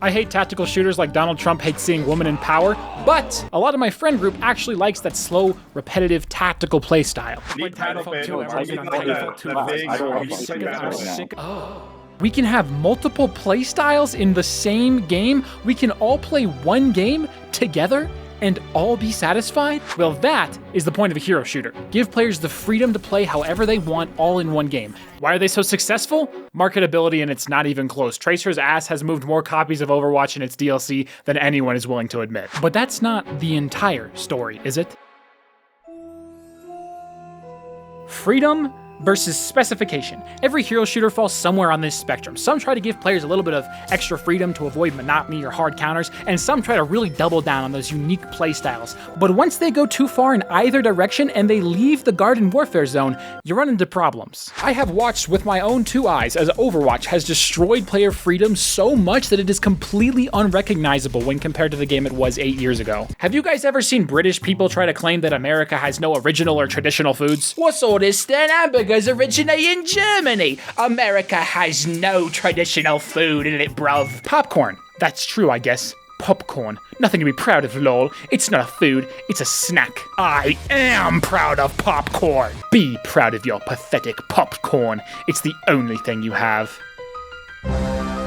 I hate tactical shooters like Donald Trump hates seeing women in power, but a lot of my friend group actually likes that slow, repetitive, tactical playstyle. We can have multiple playstyles in the same game. We can all play one game together and all be satisfied? Well, that is the point of a hero shooter. Give players the freedom to play however they want all in one game. Why are they so successful? Marketability, and it's not even close. Tracer's ass has moved more copies of Overwatch in its DLC than anyone is willing to admit. But that's not the entire story, is it? Freedom versus specification. Every hero shooter falls somewhere on this spectrum. Some try to give players a little bit of extra freedom to avoid monotony or hard counters, and some try to really double down on those unique playstyles. But once they go too far in either direction and they leave the Garden Warfare zone, you run into problems. I have watched with my own two eyes as Overwatch has destroyed player freedom so much that it is completely unrecognizable when compared to the game it was 8 years ago. Have you guys ever seen British people try to claim that America has no original or traditional foods? What's all this then? Hamburgers originate in Germany. America has no traditional food in it, bruv. Popcorn. That's true, I guess. Popcorn. Nothing to be proud of, lol. It's not a food, it's a snack. I am proud of popcorn. Be proud of your pathetic popcorn. It's the only thing you have.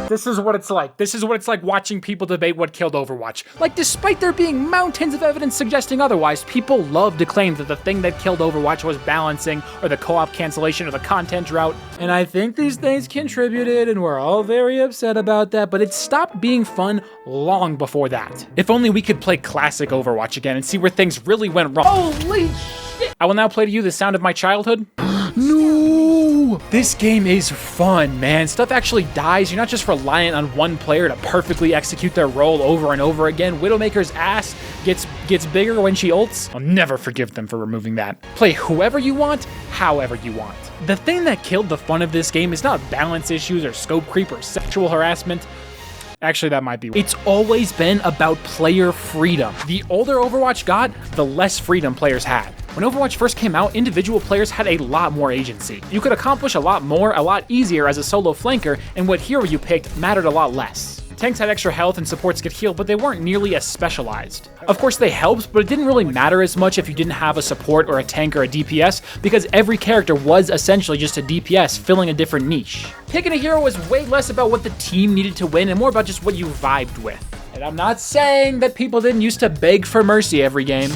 This is what it's like. This is what it's like watching people debate what killed Overwatch. Like, despite there being mountains of evidence suggesting otherwise, people love to claim that the thing that killed Overwatch was balancing, or the co-op cancellation, or the content drought. And I think these things contributed, and we're all very upset about that, but it stopped being fun long before that. If only we could play classic Overwatch again and see where things really went wrong. Holy shit! I will now play to you the sound of my childhood. No! This game is fun, man. Stuff actually dies. You're not just reliant on one player to perfectly execute their role over and over again. Widowmaker's ass gets bigger when she ults. I'll never forgive them for removing that. Play whoever you want, however you want. The thing that killed the fun of this game is not balance issues or scope creep or sexual harassment. Actually, that might be. It's always been about player freedom. The older Overwatch got, the less freedom players had. When Overwatch first came out, individual players had a lot more agency. You could accomplish a lot more, a lot easier as a solo flanker, and what hero you picked mattered a lot less. Tanks had extra health and supports could heal, but they weren't nearly as specialized. Of course they helped, but it didn't really matter as much if you didn't have a support or a tank or a DPS, because every character was essentially just a DPS filling a different niche. Picking a hero was way less about what the team needed to win and more about just what you vibed with. And I'm not saying that people didn't used to beg for Mercy every game,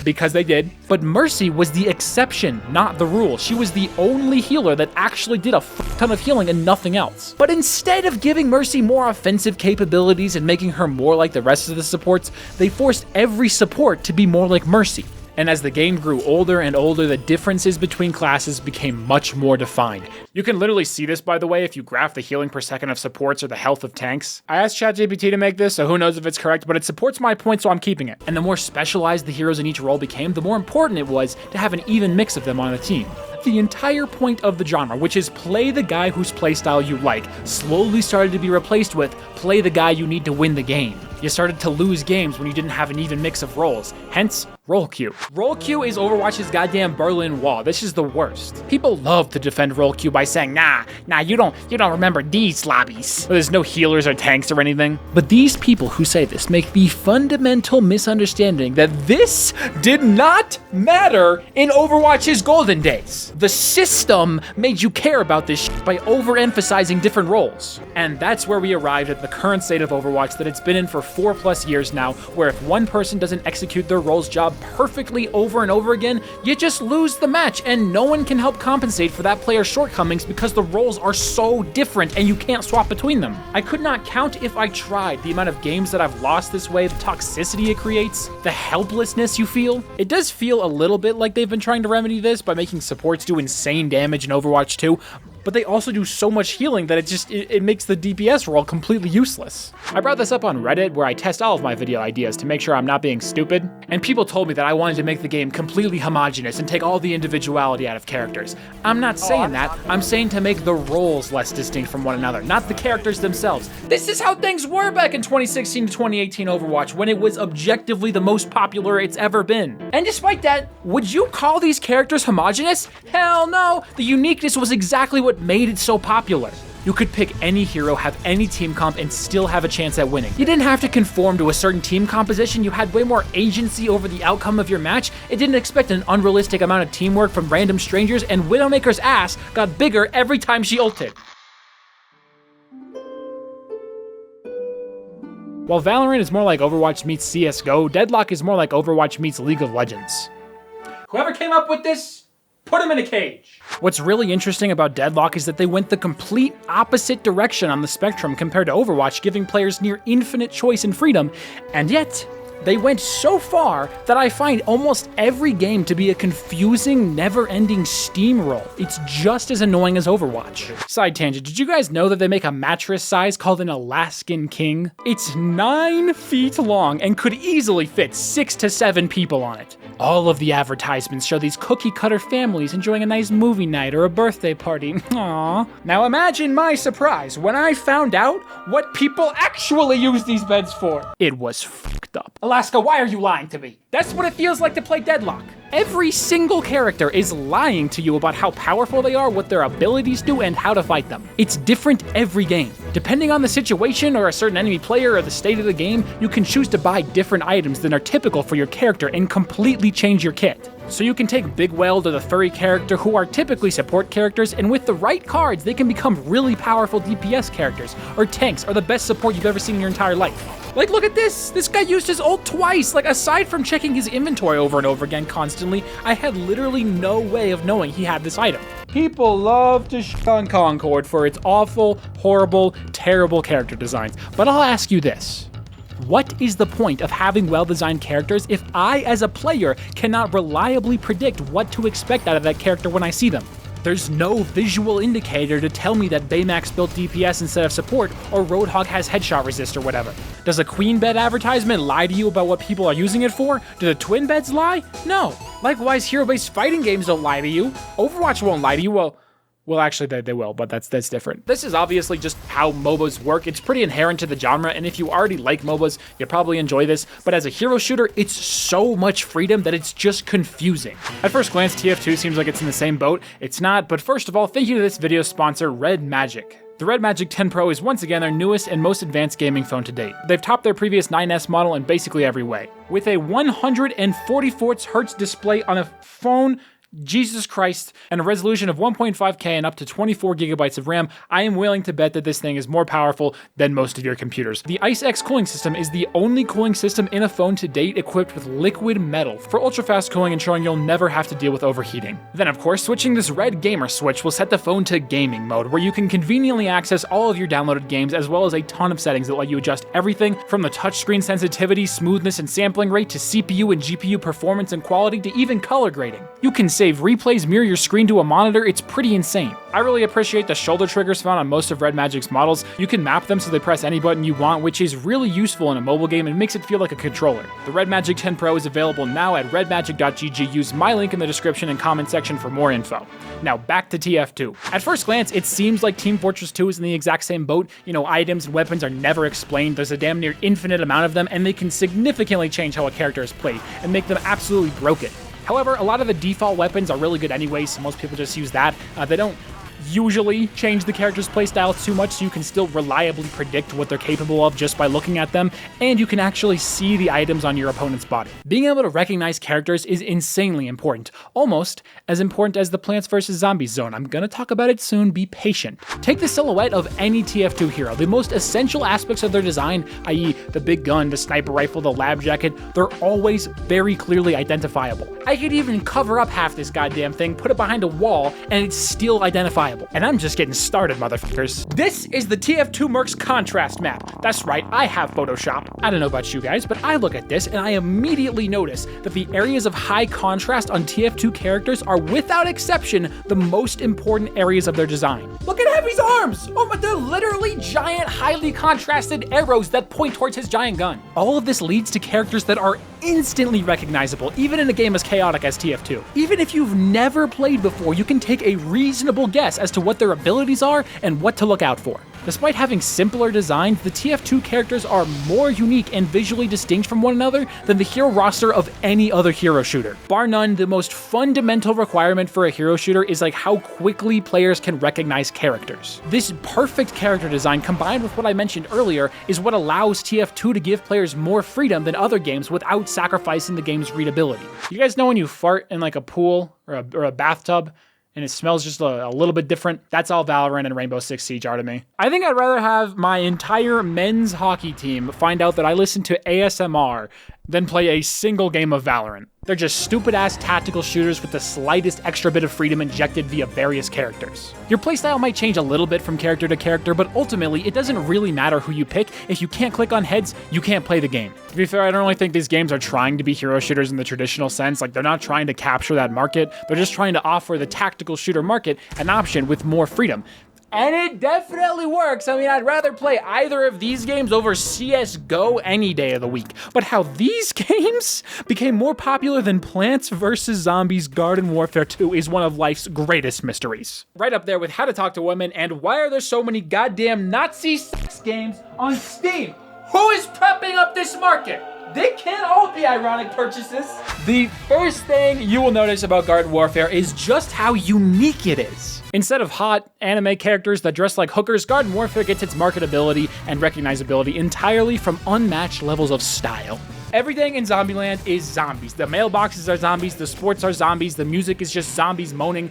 because they did, but Mercy was the exception, not the rule. She was the only healer that actually did a ton of healing and nothing else. But instead of giving Mercy more offensive capabilities and making her more like the rest of the supports, they forced every support to be more like Mercy. And as the game grew older and older, the differences between classes became much more defined. You can literally see this, by the way, if you graph the healing per second of supports or the health of tanks. I asked ChatGPT to make this, so who knows if it's correct, but it supports my point, so I'm keeping it. And the more specialized the heroes in each role became, the more important it was to have an even mix of them on a team. The entire point of the genre, which is play the guy whose playstyle you like, slowly started to be replaced with play the guy you need to win the game. You started to lose games when you didn't have an even mix of roles, hence role queue. Role queue is Overwatch's goddamn Berlin Wall. This is the worst. People love to defend role queue by saying, nah, you don't remember these lobbies. Well, there's no healers or tanks or anything. But these people who say this make the fundamental misunderstanding that this did not matter in Overwatch's golden days. The system made you care about this shit by overemphasizing different roles. And that's where we arrived at the current state of Overwatch that it's been in for 4+ years now, where if one person doesn't execute their role's job perfectly over and over again, you just lose the match, and no one can help compensate for that player's shortcomings because the roles are so different and you can't swap between them. I could not count if I tried the amount of games that I've lost this way, the toxicity it creates, the helplessness you feel. It does feel a little bit like they've been trying to remedy this by making supports do insane damage in Overwatch 2, but they also do so much healing that it makes the DPS role completely useless. I brought this up on Reddit, where I test all of my video ideas to make sure I'm not being stupid, and people told me that I wanted to make the game completely homogenous and take all the individuality out of characters. I'm not saying that, I'm saying to make the roles less distinct from one another, not the characters themselves. This is how things were back in 2016 to 2018 Overwatch, when it was objectively the most popular it's ever been. And despite that, would you call these characters homogenous? Hell no! The uniqueness was exactly what made it so popular. You could pick any hero, have any team comp, and still have a chance at winning. You didn't have to conform to a certain team composition, you had way more agency over the outcome of your match. It didn't expect an unrealistic amount of teamwork from random strangers, and Widowmaker's ass got bigger every time she ulted. While Valorant is more like Overwatch meets CSGO, Deadlock is more like Overwatch meets League of Legends. Whoever came up with this, put him in a cage. What's really interesting about Deadlock is that they went the complete opposite direction on the spectrum compared to Overwatch, giving players near infinite choice and freedom, and yet, they went so far that I find almost every game to be a confusing, never-ending steamroll. It's just as annoying as Overwatch. Side tangent, did you guys know that they make a mattress size called an Alaskan King? It's 9 feet long and could easily fit 6 to 7 people on it. All of the advertisements show these cookie-cutter families enjoying a nice movie night or a birthday party. Aww. Now imagine my surprise when I found out what people actually use these beds for. It was fucked up. Alaska, why are you lying to me? That's what it feels like to play Deadlock. Every single character is lying to you about how powerful they are, what their abilities do, and how to fight them. It's different every game. Depending on the situation or a certain enemy player or the state of the game, you can choose to buy different items than are typical for your character and completely change your kit. So you can take Big Weld or the furry character, who are typically support characters, and with the right cards, they can become really powerful DPS characters, or tanks, or the best support you've ever seen in your entire life. Like, look at this! This guy used his ult twice! Like, aside from checking his inventory over and over again constantly, I had literally no way of knowing he had this item. People love to shit on Concord for its awful, horrible, terrible character designs, but I'll ask you this. What is the point of having well-designed characters if I, as a player, cannot reliably predict what to expect out of that character when I see them? There's no visual indicator to tell me that Baymax built DPS instead of support, or Roadhog has headshot resist or whatever. Does a queen bed advertisement lie to you about what people are using it for? Do the twin beds lie? No. Likewise, hero-based fighting games don't lie to you. Overwatch won't lie to you. Well, actually, they will, but that's different. This is obviously just how MOBAs work. It's pretty inherent to the genre, and if you already like MOBAs, you'll probably enjoy this, but as a hero shooter, it's so much freedom that it's just confusing. At first glance, TF2 seems like it's in the same boat. It's not, but first of all, thank you to this video sponsor, RedMagic. The RedMagic 10 Pro is once again their newest and most advanced gaming phone to date. They've topped their previous 9S model in basically every way. With a 144 Hz display on a phone, Jesus Christ, and a resolution of 1.5K and up to 24 gigabytes of RAM, I am willing to bet that this thing is more powerful than most of your computers. The IceX cooling system is the only cooling system in a phone to date equipped with liquid metal for ultra-fast cooling, ensuring you'll never have to deal with overheating. Then of course, switching this red gamer switch will set the phone to gaming mode, where you can conveniently access all of your downloaded games, as well as a ton of settings that let you adjust everything from the touchscreen sensitivity, smoothness, and sampling rate to CPU and GPU performance and quality to even color grading. You can save replays, mirror your screen to a monitor. It's pretty insane. I really appreciate the shoulder triggers found on most of RedMagic's models. You can map them so they press any button you want, which is really useful in a mobile game and makes it feel like a controller. The RedMagic 10 Pro is available now at redmagic.gg. Use my link in the description and comment section for more info. Now back to TF2. At first glance, it seems like Team Fortress 2 is in the exact same boat. You know, items and weapons are never explained. There's a damn near infinite amount of them, and they can significantly change how a character is played and make them absolutely broken. However, a lot of the default weapons are really good anyway, so most people just use that. They don't usually change the character's playstyle too much, so you can still reliably predict what they're capable of just by looking at them, and you can actually see the items on your opponent's body. Being able to recognize characters is insanely important, almost as important as the Plants vs. Zombies zone. I'm gonna talk about it soon, be patient. Take the silhouette of any TF2 hero. The most essential aspects of their design, i.e. the big gun, the sniper rifle, the lab jacket, they're always very clearly identifiable. I could even cover up half this goddamn thing, put it behind a wall, and it's still identifiable. And I'm just getting started, motherfuckers. This is the TF2 Mercs contrast map. That's right, I have Photoshop. I don't know about you guys, but I look at this and I immediately notice that the areas of high contrast on TF2 characters are without exception the most important areas of their design. Look at Heavy's arms! Oh, but they're literally giant, highly contrasted arrows that point towards his giant gun. All of this leads to characters that are instantly recognizable, even in a game as chaotic as TF2. Even if you've never played before, you can take a reasonable guess as to what their abilities are and what to look out for. Despite having simpler designs, the TF2 characters are more unique and visually distinct from one another than the hero roster of any other hero shooter. Bar none, the most fundamental requirement for a hero shooter is like how quickly players can recognize characters. This perfect character design combined with what I mentioned earlier is what allows TF2 to give players more freedom than other games without sacrificing the game's readability. You guys know when you fart in like a pool or a bathtub and it smells just a little bit different? That's all Valorant and Rainbow Six Siege are to me. I think I'd rather have my entire men's hockey team find out that I listen to ASMR than play a single game of Valorant. They're just stupid-ass tactical shooters with the slightest extra bit of freedom injected via various characters. Your playstyle might change a little bit from character to character, but ultimately, it doesn't really matter who you pick. If you can't click on heads, you can't play the game. To be fair, I don't really think these games are trying to be hero shooters in the traditional sense. Like, they're not trying to capture that market. They're just trying to offer the tactical shooter market an option with more freedom. And it definitely works. I mean, I'd rather play either of these games over CSGO any day of the week. But how these games became more popular than Plants vs. Zombies Garden Warfare 2 is one of life's greatest mysteries. Right up there with How to Talk to Women and why are there so many goddamn Nazi sex games on Steam? Who is prepping up this market? They can't all be ironic purchases. The first thing you will notice about Garden Warfare is just how unique it is. Instead of hot anime characters that dress like hookers, Garden Warfare gets its marketability and recognizability entirely from unmatched levels of style. Everything in Zombieland is zombies. The mailboxes are zombies, the sports are zombies, the music is just zombies moaning.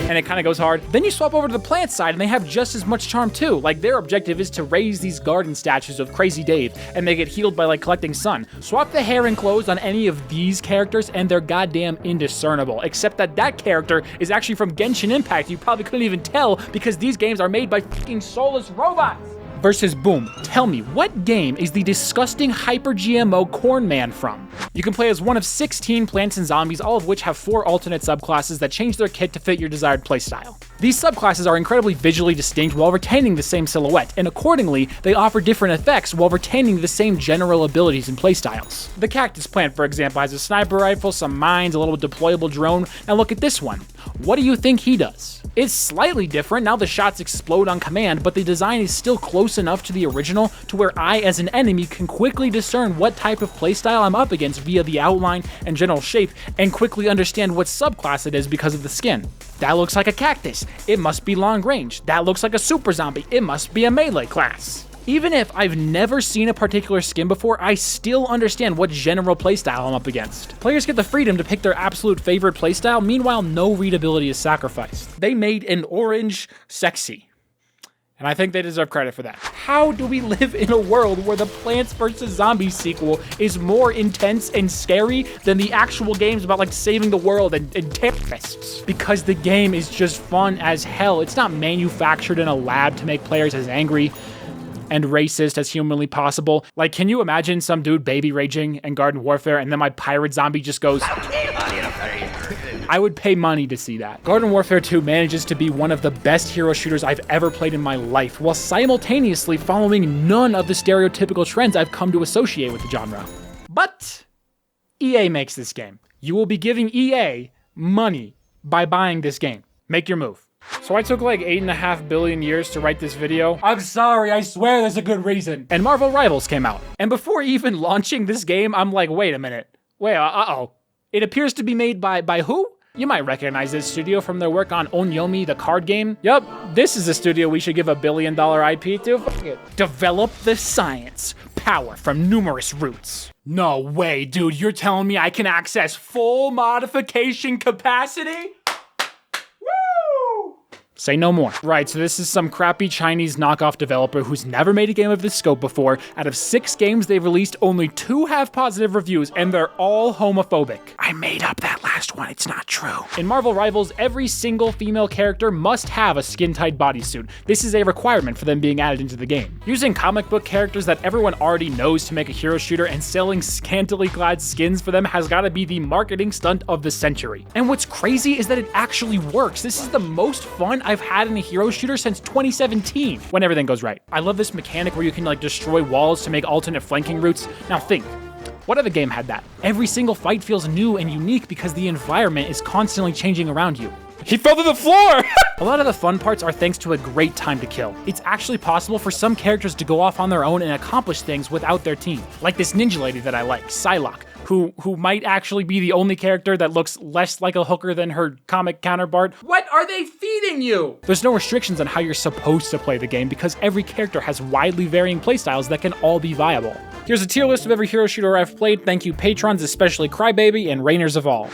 And it kind of goes hard. Then you swap over to the plant side and they have just as much charm too. Like their objective is to raise these garden statues of Crazy Dave and they get healed by like collecting sun. Swap the hair and clothes on any of these characters and they're goddamn indiscernible. Except that that character is actually from Genshin Impact. You probably couldn't even tell because these games are made by fucking soulless robots. Versus Boom. Tell me, what game is the disgusting hyper GMO Corn Man from? You can play as one of 16 plants and zombies, all of which have 4 alternate subclasses that change their kit to fit your desired playstyle. These subclasses are incredibly visually distinct while retaining the same silhouette, and accordingly, they offer different effects while retaining the same general abilities and playstyles. The cactus plant, for example, has a sniper rifle, some mines, a little deployable drone. Now look at this one. What do you think he does? It's slightly different, now the shots explode on command, but the design is still close enough to the original to where I, as an enemy, can quickly discern what type of playstyle I'm up against via the outline and general shape, and quickly understand what subclass it is because of the skin. That looks like a cactus. It must be long range. That looks like a super zombie. It must be a melee class. Even if I've never seen a particular skin before, I still understand what general playstyle I'm up against. Players get the freedom to pick their absolute favorite playstyle, meanwhile no readability is sacrificed. They made an orange sexy. And I think they deserve credit for that. How do we live in a world where the Plants vs. Zombies sequel is more intense and scary than the actual games about like saving the world and terrorists? Because the game is just fun as hell. It's not manufactured in a lab to make players as angry and racist as humanly possible. Like, can you imagine some dude baby raging in Garden Warfare and then my pirate zombie just goes... I would pay money to see that. Garden Warfare 2 manages to be one of the best hero shooters I've ever played in my life, while simultaneously following none of the stereotypical trends I've come to associate with the genre. But EA makes this game. You will be giving EA money by buying this game. Make your move. So I took like 8.5 billion years to write this video. I'm sorry, I swear there's a good reason. And Marvel Rivals came out. And before even launching this game, I'm like, wait a minute. Wait, uh-oh. It appears to be made by who? You might recognize this studio from their work on Onyomi, the card game. Yup, this is a studio we should give $1 billion IP to. Fuck it. Develop the science. Power from numerous roots. No way, dude. You're telling me I can access full modification capacity? Say no more. Right, so this is some crappy Chinese knockoff developer who's never made a game of this scope before. Out of 6 games they've released, only 2 have positive reviews, and they're all homophobic. I made up that last one, it's not true. In Marvel Rivals, every single female character must have a skin-tight bodysuit. This is a requirement for them being added into the game. Using comic book characters that everyone already knows to make a hero shooter and selling scantily clad skins for them has gotta be the marketing stunt of the century. And what's crazy is that it actually works. This is the most fun I've had in a hero shooter since 2017, when everything goes right. I love this mechanic where you can like destroy walls to make alternate flanking routes. Now think, what other game had that? Every single fight feels new and unique because the environment is constantly changing around you. He fell to the floor! A lot of the fun parts are thanks to a great time to kill. It's actually possible for some characters to go off on their own and accomplish things without their team. Like this ninja lady that I like, Psylocke, who might actually be the only character that looks less like a hooker than her comic counterpart. What are they feeding you? There's no restrictions on how you're supposed to play the game because every character has widely varying playstyles that can all be viable. Here's a tier list of every hero shooter I've played. Thank you patrons, especially Crybaby and Rainers of All.